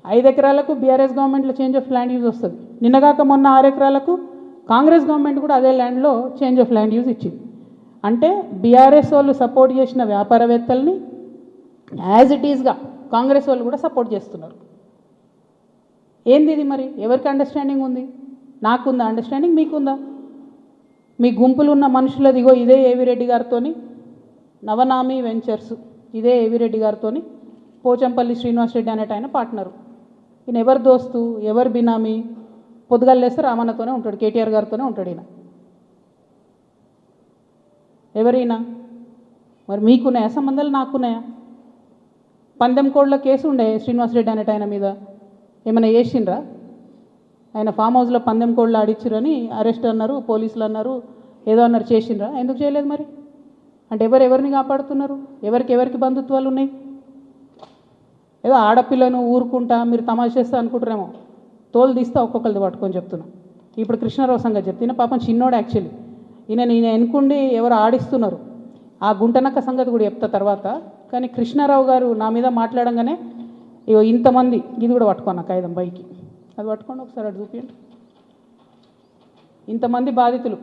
5 ఎకరాలకు బీఆర్ఎస్ గవర్నమెంట్లో change of land use వస్తుంది. నిన్నగాక మొన్న 6 ఎకరాలకు కాంగ్రెస్ గవర్నమెంట్ కూడా అదే ల్యాండ్లో చేంజ్ ఆఫ్ ల్యాండ్ యూజ్ ఇచ్చింది. అంటే బీఆర్ఎస్ వాళ్ళు సపోర్ట్ చేసిన వ్యాపారవేత్తల్ని యాజ్ ఇట్ ఈజ్గా కాంగ్రెస్ వాళ్ళు కూడా సపోర్ట్ చేస్తున్నారు. ఏంది ఇది మరి? ఎవరికి అండర్స్టాండింగ్ ఉంది? నాకుందా అండర్స్టాండింగ్? మీకుందా? మీ గుంపులు ఉన్న మనుషులది ఇగో ఇదే ఏవిరెడ్డి గారితోని నవనామి వెంచర్స్, ఇదే ఏవిరెడ్డి గారితోని పోచంపల్లి శ్రీనివాసరెడ్డి అనేట ఆయన పార్ట్నరు. ఈయన ఎవరు దోస్తు, ఎవరు బినామీ? పొద్దుగాలు లేస్తే రామన్నతోనే ఉంటాడు, కేటీఆర్ గారితోనే ఉంటాడు ఈయన. ఎవరైనా మరి మీకున్నాయా సంబంధాలు? నాకున్నాయా? పందెం కోడ్ల కేసు ఉండే శ్రీనివాసరెడ్డి అనేట ఆయన మీద, ఏమైనా చేసిండ్రా? ఆయన ఫామ్ హౌస్లో పందెం కోడ్లు ఆడిచ్చిరని అరెస్ట్ అన్నారు, పోలీసులు అన్నారు, ఏదో అన్నారు, చేసిండ్రా? ఎందుకు చేయలేదు మరి? అంటే ఎవరిని కాపాడుతున్నారు? ఎవరికి బంధుత్వాలు ఉన్నాయి? ఏదో ఆడపిల్లను ఊరుకుంటా మీరు తమాషా చేస్తా అనుకుంటారేమో, తోలు తీస్తా ఒక్కొక్కరిది పట్టుకొని చెప్తున్నా. ఇప్పుడు కృష్ణారావు సంగతి చెప్తున్నా. పాపం చిన్నోడు యాక్చువల్లీ, ఈయన ఎన్నుకుండి ఎవరు ఆడిస్తున్నారు, ఆ గుంటనక్క సంగతి కూడా చెప్తా తర్వాత. కానీ కృష్ణారావు గారు నా మీద మాట్లాడంగానే ఇగో ఇంతమంది, ఇది కూడా పట్టుకోన్న కాగితం పైకి, అది పట్టుకోండి ఒకసారి, అటు చూపించండి. ఇంతమంది బాధితులు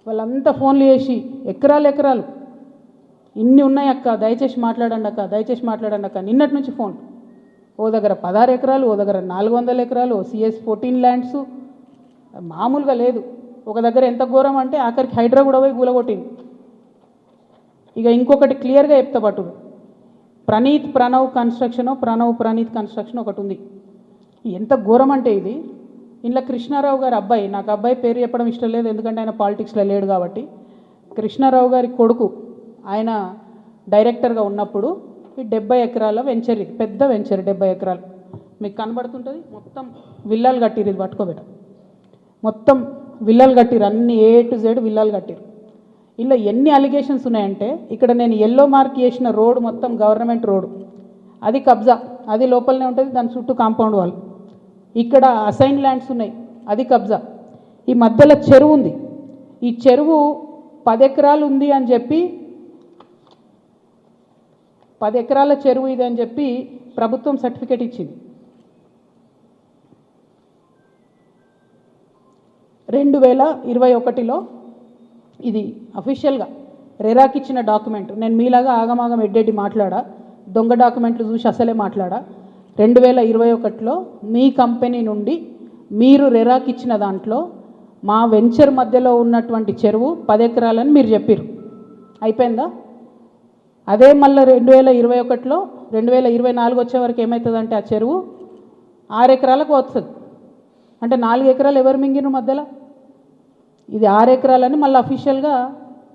వాళ్ళంతా ఫోన్లు చేసి ఎకరాలు ఇన్ని ఉన్నాయి అక్క, దయచేసి మాట్లాడండి అక్క, దయచేసి మాట్లాడండి అక్క. నిన్నటి నుంచి ఫోన్, ఓ దగ్గర 16 ఎకరాలు, ఓ దగ్గర 400 ఎకరాలు, CS14 ల్యాండ్స్, మామూలుగా లేదు. ఒక దగ్గర ఎంత ఘోరం అంటే ఆఖరికి హైడ్రా కూడా పోయి గూలగొట్టింది. ఇక ఇంకొకటి క్లియర్గా చెప్తా పట్టు, ప్రణీత్ కన్స్ట్రక్షన్ ఒకటి ఉంది. ఎంత ఘోరం అంటే ఇది, ఇంట్లో కృష్ణారావు గారి అబ్బాయి, నాకు అబ్బాయి పేరు చెప్పడం ఇష్టం లేదు ఎందుకంటే ఆయన పాలిటిక్స్లో లేడు కాబట్టి, కృష్ణారావు గారి కొడుకు ఆయన డైరెక్టర్గా ఉన్నప్పుడు ఈ 70 ఎకరాల వెంచర్, ఇది పెద్ద వెంచర్, 70 ఎకరాలు మీకు కనబడుతుంటుంది. మొత్తం విల్లాలు కట్టిరు, ఇది పట్టుకోబెట్ట, మొత్తం విల్లాలు కట్టిరు, అన్ని A to Z విల్లాలు కట్టిరు. ఇలా ఎన్ని అలిగేషన్స్ ఉన్నాయంటే, ఇక్కడ నేను ఎల్లో మార్క్ చేసిన రోడ్ మొత్తం గవర్నమెంట్ రోడ్, అది కబ్జా, అది లోపలనే ఉంటుంది, దాని చుట్టూ కాంపౌండ్ వాల్. ఇక్కడ అసైన్ ల్యాండ్స్ ఉన్నాయి, అది కబ్జా. ఈ మధ్యలో చెరువు ఉంది, ఈ చెరువు 10 ఎకరాలు ఉంది అని చెప్పి, 10 ఎకరాల చెరువు ఇది అని చెప్పి ప్రభుత్వం సర్టిఫికేట్ ఇచ్చింది. 2021లో ఇది అఫీషియల్గా రెరాకి ఇచ్చిన డాక్యుమెంట్. నేను మీలాగా ఆగమాగం ఎడ్డెడ్డి మాట్లాడా, దొంగ డాక్యుమెంట్లు చూసి అసలే మాట్లాడా. 2021లో మీ కంపెనీ నుండి మీరు రెరాకి ఇచ్చిన దాంట్లో మా వెంచర్ మధ్యలో ఉన్నటువంటి చెరువు 10 ఎకరాలని మీరు చెప్పారు. అయిపోయిందా? అదే మళ్ళీ 2021లో 2024 వచ్చే వరకు ఏమవుతుందంటే ఆ చెరువు 6 ఎకరాలకు వస్తుంది. అంటే 4 ఎకరాలు ఎవరు మింగిన మధ్యలో, ఇది 6 ఎకరాలని మళ్ళీ అఫీషియల్గా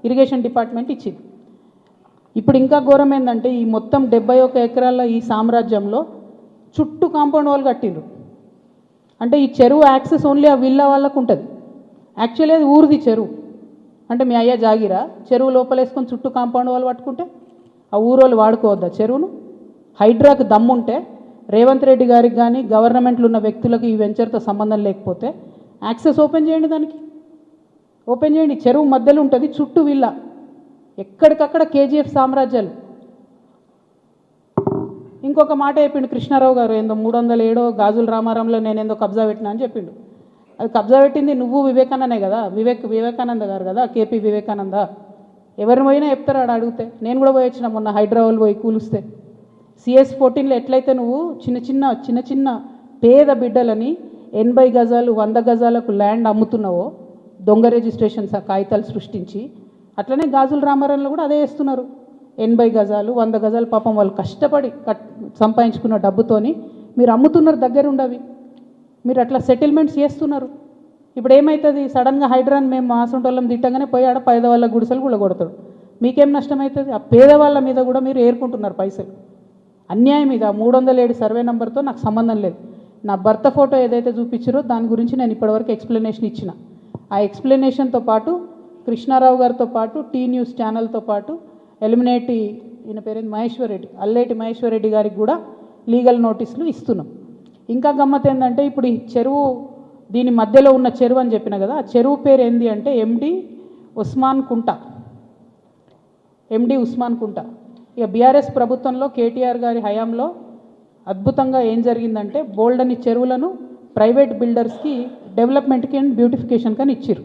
ఇరిగేషన్ డిపార్ట్మెంట్ ఇచ్చింది. ఇప్పుడు ఇంకా ఘోరం ఏంటంటే, ఈ మొత్తం 71 ఎకరాల ఈ సామ్రాజ్యంలో చుట్టూ కాంపౌండ్ వాల్ కట్టిండ్రు. అంటే ఈ చెరువు యాక్సెస్ ఓన్లీ ఆ విల్లా వాళ్ళకు ఉంటుంది. యాక్చువల్లీ అది ఊరిది చెరువు, అంటే మీ అయ్యా జాగిరా, చెరువు లోపలేసుకొని చుట్టూ కాంపౌండ్ వాల్ పట్టుకుంటే ఆ ఊరోళ్ళు వాడుకోవద్దా చెరువును? హైడ్రాకు దమ్ముంటే రేవంత్ రెడ్డి గారికి కానీ గవర్నమెంట్లో ఉన్న వ్యక్తులకు ఈ వెంచర్తో సంబంధం లేకపోతే యాక్సెస్ ఓపెన్ చేయండి, దానికి ఓపెన్ చేయండి. చెరువు మధ్యలో ఉంటుంది, చుట్టూ విల్లా, ఎక్కడికక్కడ KGF సామ్రాజ్యాలు. ఇంకొక మాట చెప్పిండు కృష్ణారావు గారు, ఏందో 307 గాజుల రామారంలో నేనేందో కబ్జా పెట్టినా అని చెప్పిండు. అది కబ్జా పెట్టింది నువ్వు వివేకానందే కదా, వివేకానంద గారు కదా, KP వివేకానంద. ఎవరిని పోయినా చెప్తారు ఆడ అడిగితే. నేను కూడా పోయి వచ్చిన మొన్న హైదరాబాద్ పోయి కూలిస్తే. CS14లో ఎట్లయితే నువ్వు చిన్న చిన్న పేద బిడ్డలని 80 గజాలు 100 గజాలకు ల్యాండ్ అమ్ముతున్నావో, దొంగ రిజిస్ట్రేషన్స్ ఆ కాగితాలు సృష్టించి, అట్లనే గాజుల రామారంలో కూడా అదే చేస్తున్నారు. 80 గజాలు 100 గజాలు పాపం వాళ్ళు కష్టపడి సంపాదించుకున్న డబ్బుతోని మీరు అమ్ముతున్నారు, దగ్గర ఉండవి మీరు అట్లా సెటిల్మెంట్స్ చేస్తున్నారు. ఇప్పుడు ఏమవుతుంది, సడన్గా హైడ్రాన్ మేము మాసంటోళ్ళం తిట్టంగానే పోయి ఆడ పేదవాళ్ళ గుడిసెలు కూడా కొడతాడు. మీకేం నష్టం అవుతుంది? ఆ పేదవాళ్ళ మీద కూడా మీరు ఏరుకుంటున్నారు పైసలు. అన్యాయం ఇది. 307 సర్వే నెంబర్తో నాకు సంబంధం లేదు. నా భర్త ఫోటో ఏదైతే చూపించారో దాని గురించి నేను ఇప్పటివరకు ఎక్స్ప్లెనేషన్ ఇచ్చిన. ఆ ఎక్స్ప్లెనేషన్తో పాటు కృష్ణారావు గారితో పాటు T News ఛానల్తో పాటు ఎలిమినేటి ఈయన పేరేంది మహేశ్వర్ రెడ్డి, అల్లేటి మహేశ్వర్ రెడ్డి గారికి కూడా లీగల్ నోటీసులు ఇస్తున్నాం. ఇంకా గమ్మత్ ఏంటంటే, ఇప్పుడు ఈ చెరువు దీని మధ్యలో ఉన్న చెరువు అని చెప్పిన కదా, ఆ చెరువు పేరు ఏంది అంటే MD ఉస్మాన్ కుంట. ఇక బీఆర్ఎస్ ప్రభుత్వంలో KTR గారి హయాంలో అద్భుతంగా ఏం జరిగిందంటే బోల్డ్ అని చెరువులను ప్రైవేట్ బిల్డర్స్కి డెవలప్మెంట్కి అండ్ బ్యూటిఫికేషన్కి అని ఇచ్చిర్రు.